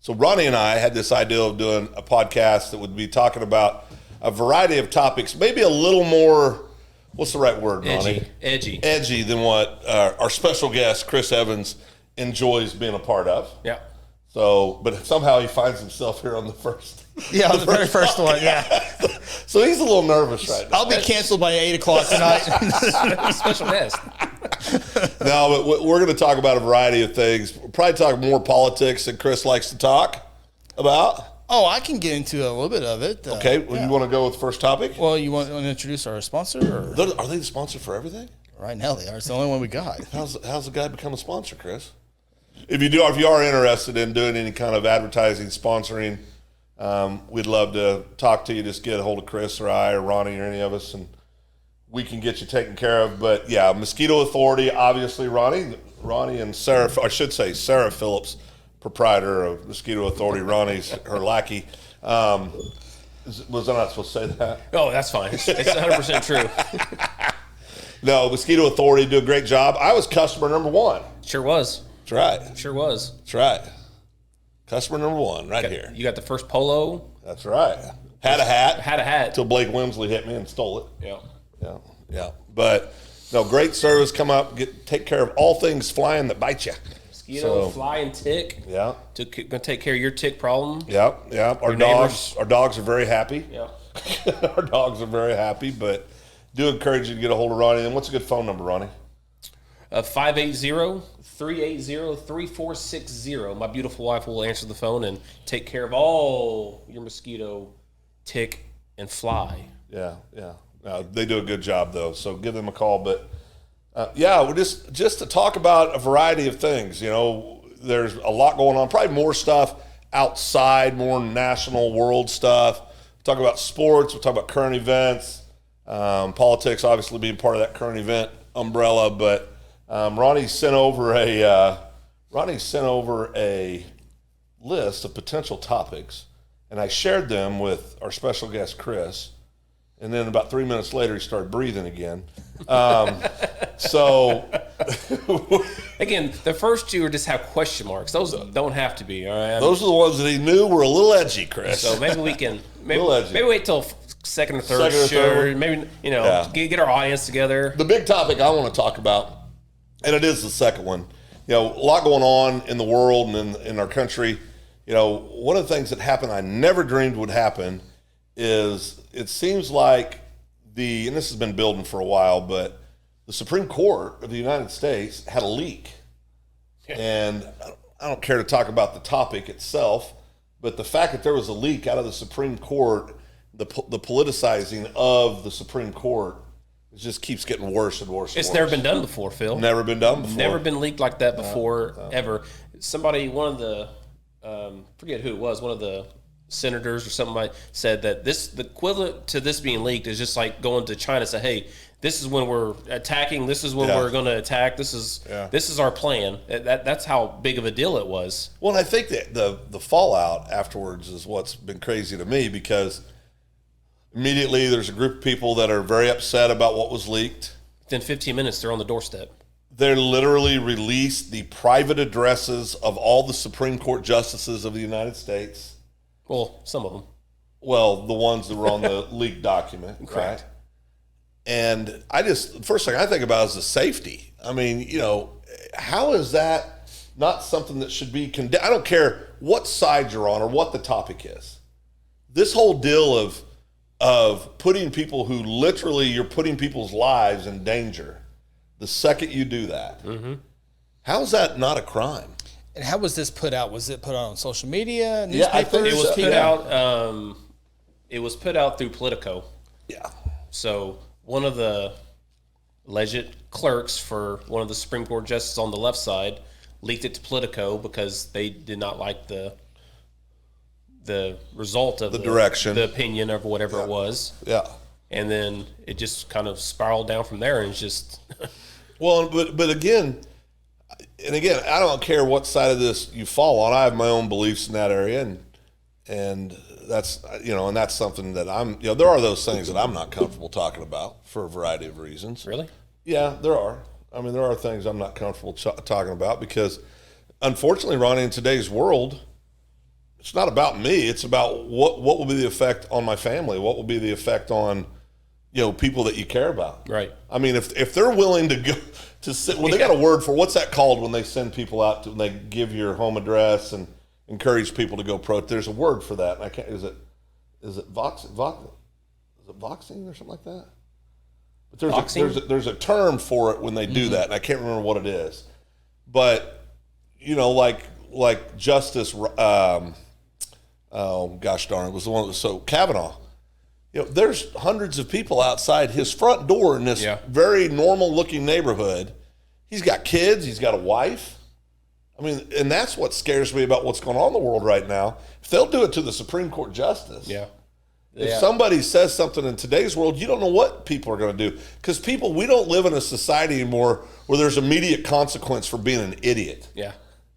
So Ronnie and I had this idea of doing a podcast that would be talking about a variety of topics, maybe a little more, what's the right word, Ronnie? Edgy than what our special guest, Chris Evans, enjoys being a part of. Yeah. So, but somehow he finds himself here on the first. Yeah, the very first one, yeah. So he's a little nervous right now. I'll be canceled by 8 o'clock tonight. Special guest. No, but we're going to talk about a variety of things. We'll probably talk more politics than Chris likes to talk about. Oh, I can get into a little bit of it. Okay, well, you want to go with the first topic? Well, you want to introduce our sponsor? Or? Are they the sponsor for everything? Right now they are. It's the only one we got. How's the guy become a sponsor, Chris? If you are interested in doing any kind of advertising, sponsoring, we'd love to talk to you. Just get a hold of Chris or I or Ronnie or any of us, and we can get you taken care of. But yeah, Mosquito Authority, obviously, Ronnie and Sarah, I should say Sarah Phillips, proprietor of Mosquito Authority. Ronnie's her lackey. Was I not supposed to say that? Oh, that's fine. It's 100% true. No, Mosquito Authority do a great job. I was customer number one. Sure was. That's right. Sure was. That's right. Customer number one here. You got the first polo. That's right. Had a hat. Had a hat. Until Blake Wimsley hit me and stole it. Yeah. Yeah. But, no, great service. Come up, take care of all things flying that bite you. Mosquito, fly, and tick. Yeah. Going to take care of your tick problem. Yeah. Our dogs are very happy. Yeah. Our dogs are very happy, but do encourage you to get a hold of Ronnie. And what's a good phone number, Ronnie? 580-380-3460. My beautiful wife will answer the phone and take care of all your mosquito, tick, and fly. Yeah. They do a good job, though, so give them a call. But, we're just to talk about a variety of things. You know, there's a lot going on, probably more stuff outside, more national world stuff. We'll talk about sports. We'll talk about current events. Politics, obviously, being part of that current event umbrella, but Ronnie sent over a list of potential topics, and I shared them with our special guest Chris. And then about 3 minutes later, he started breathing again. So again, the first two are just have question marks. Those don't have to be. All right. Those are the ones that he knew were a little edgy, Chris. So maybe we can maybe wait till second or third. Maybe get our audience together. The big topic I want to talk about, and it is the second one. You know, a lot going on in the world and in our country. You know, one of the things that happened I never dreamed would happen is it seems like and this has been building for a while, but the Supreme Court of the United States had a leak. Yeah. And I don't care to talk about the topic itself, but the fact that there was a leak out of the Supreme Court, the politicizing of the Supreme Court, it just keeps getting worse and worse. It's never been done before, Phil. Never been done before. Never been leaked like that before, ever. Somebody, one of the, forget who it was, one of the senators or something said that the equivalent to this being leaked is just like going to China and say, hey, this is when we're attacking, this is when we're going to attack, this is our plan. That's how big of a deal it was. Well, and I think that the fallout afterwards is what's been crazy to me, because immediately there's a group of people that are very upset about what was leaked. Within 15 minutes, they're on the doorstep. They literally released the private addresses of all the Supreme Court justices of the United States. Well, some of them. Well, the ones that were on the leaked document. Correct. Right? And the first thing I think about is the safety. I mean, you know, how is that not something that should be condemned? I don't care what side you're on or what the topic is. This whole deal of putting people who literally, you're putting people's lives in danger the second you do that. Mm-hmm. How is that not a crime? And how was this put out? Was it put out on social media, newspapers? Yeah, I think it was put out. It was put out through Politico. Yeah. So one of the alleged clerks for one of the Supreme Court justices on the left side leaked it to Politico because they did not like the result of the direction, the opinion of whatever it was. Yeah. And then it just kind of spiraled down from there, and it's just. Well, but again. And again, I don't care what side of this you fall on. I have my own beliefs in that area, and that's and that's something that there are those things that I'm not comfortable talking about for a variety of reasons. Really? Yeah, there are. I mean, there are things I'm not comfortable talking about because, unfortunately, Ronnie, in today's world, it's not about me. It's about what will be the effect on my family. What will be the effect on, people that you care about. Right. I mean, if they're willing to go to sit, well, they got a word for what's that called when they send people out when they give your home address and encourage people to go protest. There's a word for that. And I can't. Is it voxing or something like that? But there's a term for it when they do that, and I can't remember what it is. But like Justice, oh gosh darn, it was the one that was so Kavanaugh. There's hundreds of people outside his front door in this very normal looking neighborhood. He's got kids. He's got a wife. I mean, and that's what scares me about what's going on in the world right now. If they'll do it to the Supreme Court justice. Yeah. If somebody says something in today's world, you don't know what people are going to do. Because we don't live in a society anymore where there's immediate consequence for being an idiot. Yeah.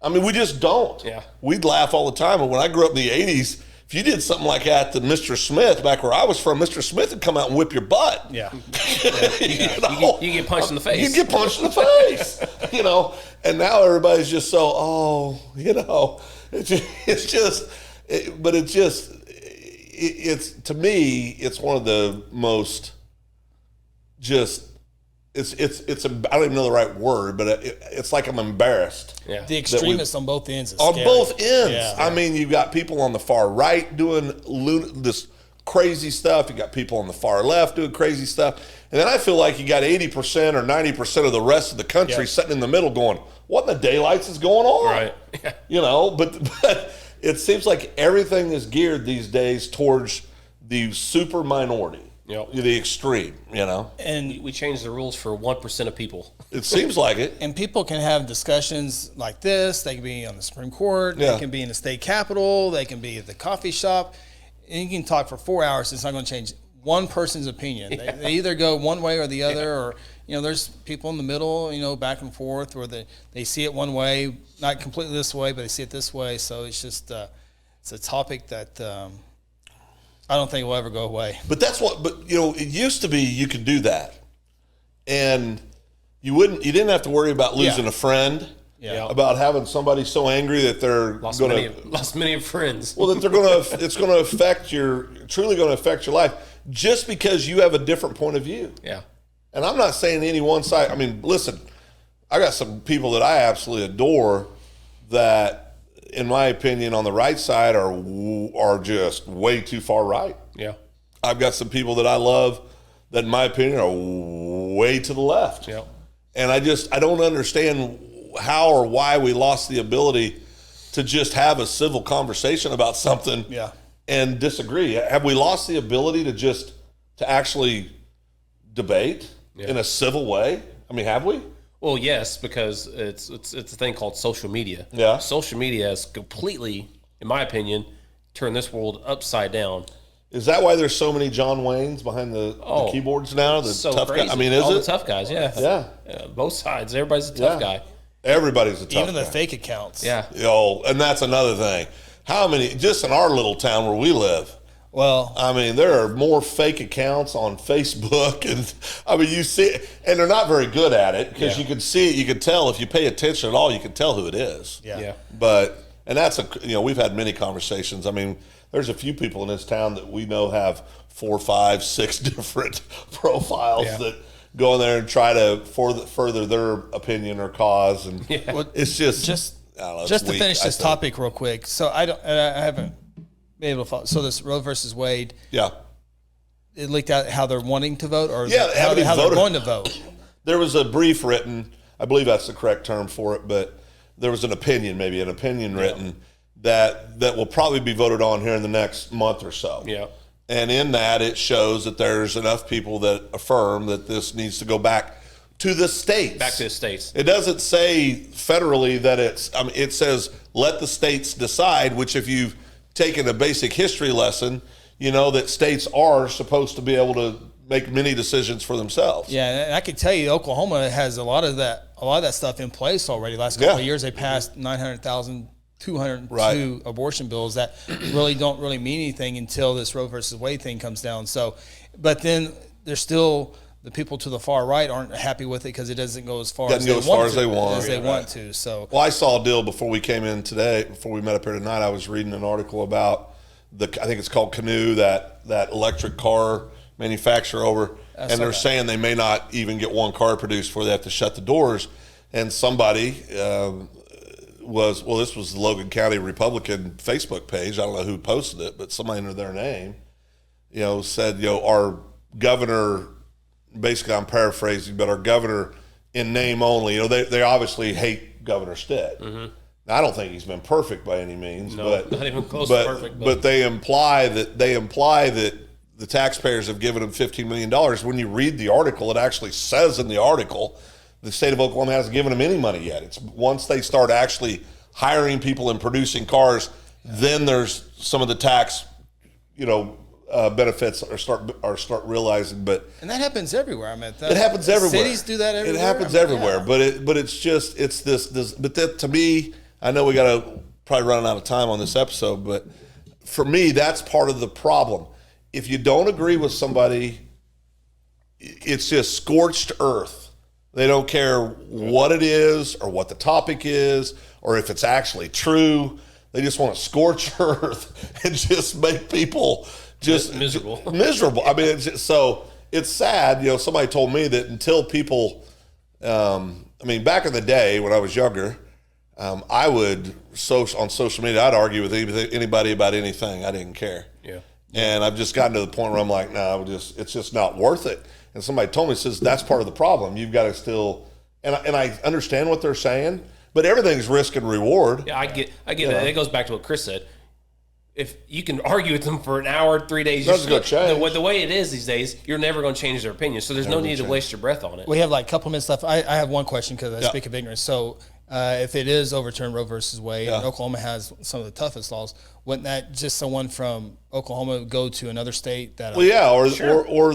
I mean, we just don't. Yeah. We'd laugh all the time. And when I grew up in the 80s, if you did something like that to Mr. Smith, back where I was from, Mr. Smith would come out and whip your butt. Yeah. You get punched in the face. You get punched in the face. And now everybody's just so, it's to me, it's one of the most just, I don't even know the right word, but it's like I'm embarrassed. Yeah. The extremists on both ends. On both ends. Yeah. I mean, you've got people on the far right doing this crazy stuff. You got people on the far left doing crazy stuff. And then I feel like you got 80% or 90% of the rest of the country sitting in the middle going, what in the daylights is going on? Right. But it seems like everything is geared these days towards the super minority. The extreme, And we changed the rules for 1% of people. It seems like it. And people can have discussions like this. They can be on the Supreme Court. Yeah. They can be in the state capitol. They can be at the coffee shop. And you can talk for 4 hours. It's not going to change one person's opinion. Yeah. They either go one way or the other, or there's people in the middle, back and forth, where they see it one way, not completely this way, but they see it this way. So it's just it's a topic that I don't think will ever go away. But it used to be you could do that, and you didn't have to worry about losing a friend. Yeah. About having somebody so angry that they're lost many friends. Well, that it's going to truly going to affect your life just because you have a different point of view. Yeah. And I'm not saying any one side. I mean, listen, I got some people that I absolutely adore that, in my opinion, on the right side are just way too far right. Yeah. I've got some people that I love that, in my opinion, are way to the left. Yeah. And I don't understand how or why we lost the ability to just have a civil conversation about something and disagree. Have we lost the ability to actually debate in a civil way? I mean, have we? Well, yes, because it's a thing called social media. Yeah. Social media has completely, in my opinion, turned this world upside down. Is that why there's so many John Waynes behind the keyboards now? The so tough crazy. guy? I mean, is all it? the tough guys, yeah. Yeah. Both sides. Everybody's a tough guy. Everybody's a tough guy. Even the fake accounts. Yeah. And that's another thing. How many, just in our little town where we live, Well, I mean, there are more fake accounts on Facebook, and I mean, you see, and they're not very good at it because you can see it, you can tell if you pay attention at all, you can tell who it is. Yeah. But, and that's we've had many conversations. I mean, there's a few people in this town that we know have 4, 5, 6 different profiles that go in there and try to further their opinion or cause, and it's just I don't know, just to weak, finish this topic real quick. So I haven't been able to follow. So this Roe versus Wade, it leaked out how they're wanting to vote, or how they're going to vote. There was a brief written, I believe that's the correct term for it, but there was an opinion written that will probably be voted on here in the next month or so. Yeah. And in that, it shows that there's enough people that affirm that this needs to go back to the states. Back to the states. It doesn't say federally that it says let the states decide, which if you've taken a basic history lesson, you know that states are supposed to be able to make many decisions for themselves. Yeah, and I can tell you Oklahoma has a lot of that stuff in place already. Last couple of years, they passed 900,202 abortion bills that really don't really mean anything until this Roe versus Wade thing comes down. So, but then there's still the people to the far right aren't happy with it because it doesn't go as far Doesn't go as far as they want. To. So, well, I saw a deal before we came in today. Before we met up here tonight, I was reading an article about I think it's called Canoe, that electric car manufacturer over, and they're saying they may not even get one car produced before they have to shut the doors. And somebody this was the Logan County Republican Facebook page. I don't know who posted it, but somebody under their name, said, our governor, basically I'm paraphrasing, but our governor in name only, they obviously hate Governor Stitt. Mm-hmm. Now, I don't think he's been perfect by any means, not even close to perfect. But they imply that the taxpayers have given him $15 million. When you read the article, it actually says in the article the state of Oklahoma hasn't given them any money yet. It's once they start actually hiring people and producing cars, then there's some of the tax, benefits start realizing. And that happens everywhere. I mean, it happens everywhere. Cities do that everywhere. It happens everywhere. Yeah. But it's this. But that, to me, I know we got to probably running out of time on this episode, but for me, that's part of the problem. If you don't agree with somebody, it's just scorched earth. They don't care what it is or what the topic is or if it's actually true. They just want to scorch earth and just make people just miserable. Miserable. I mean, it's sad. Somebody told me that until people, back in the day when I was younger, I would on social media, I'd argue with anybody about anything. I didn't care. Yeah. And I've just gotten to the point where I'm like, no, it's just not worth it. And somebody told me, says that's part of the problem. You've got to still, and I understand what they're saying, but everything's risk and reward. Yeah, I get that. It goes back to what Chris said. If you can argue with them for an hour, 3 days, the way it is these days, you're never going to change their opinion. So there's no need to waste your breath on it. We have like a couple minutes left. I have one question because I speak of ignorance. So if it is overturned Roe versus Wade, and Oklahoma has some of the toughest laws, wouldn't that just someone from Oklahoma go to another state that? Well, yeah, or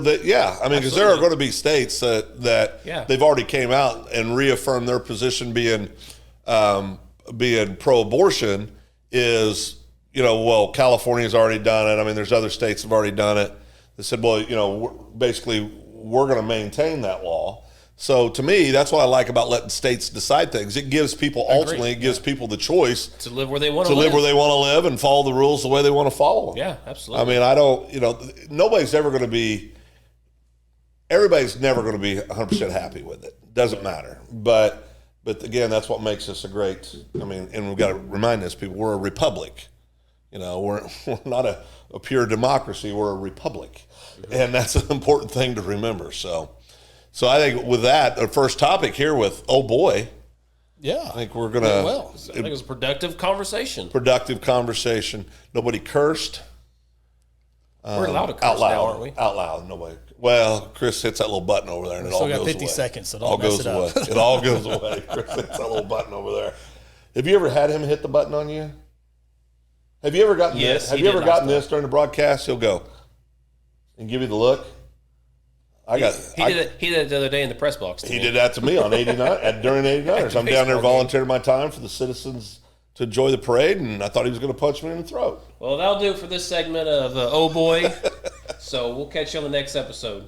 that, yeah. I mean, because there are going to be states that they've already came out and reaffirmed their position being pro-abortion is. California's already done it. I mean, there's other states that have already done it. They said, well, we're going to maintain that law. So to me, that's what I like about letting states decide things. It gives people, people the choice to live where they want to live where they want to live and follow the rules the way they want to follow them. Yeah, absolutely. I mean, I don't, everybody's never going to be 100% happy with it. Doesn't matter. But again, that's what makes us and we've got to remind these people, we're a republic. We're not a pure democracy. We're a republic. Mm-hmm. And that's an important thing to remember. So I think with that, the first topic here with, oh boy. Yeah. I think we're going to. Well, I think it was a productive conversation. Nobody cursed. We're allowed to curse out loud, now, aren't we? Out loud. Nobody. Well, Chris hits that little button over there and it all goes away. 50 seconds, so don't mess it up. It all goes away. Chris hits that little button over there. Have you ever had him hit the button on you? Have you ever gotten this? Have you ever gotten this during the broadcast? He'll go and give you the look. He did it the other day in the press box. He did that to me on 89 during 89ers. I'm down there volunteering my time for the citizens to enjoy the parade, and I thought he was going to punch me in the throat. Well, that'll do it for this segment of Oh Boy. So we'll catch you on the next episode.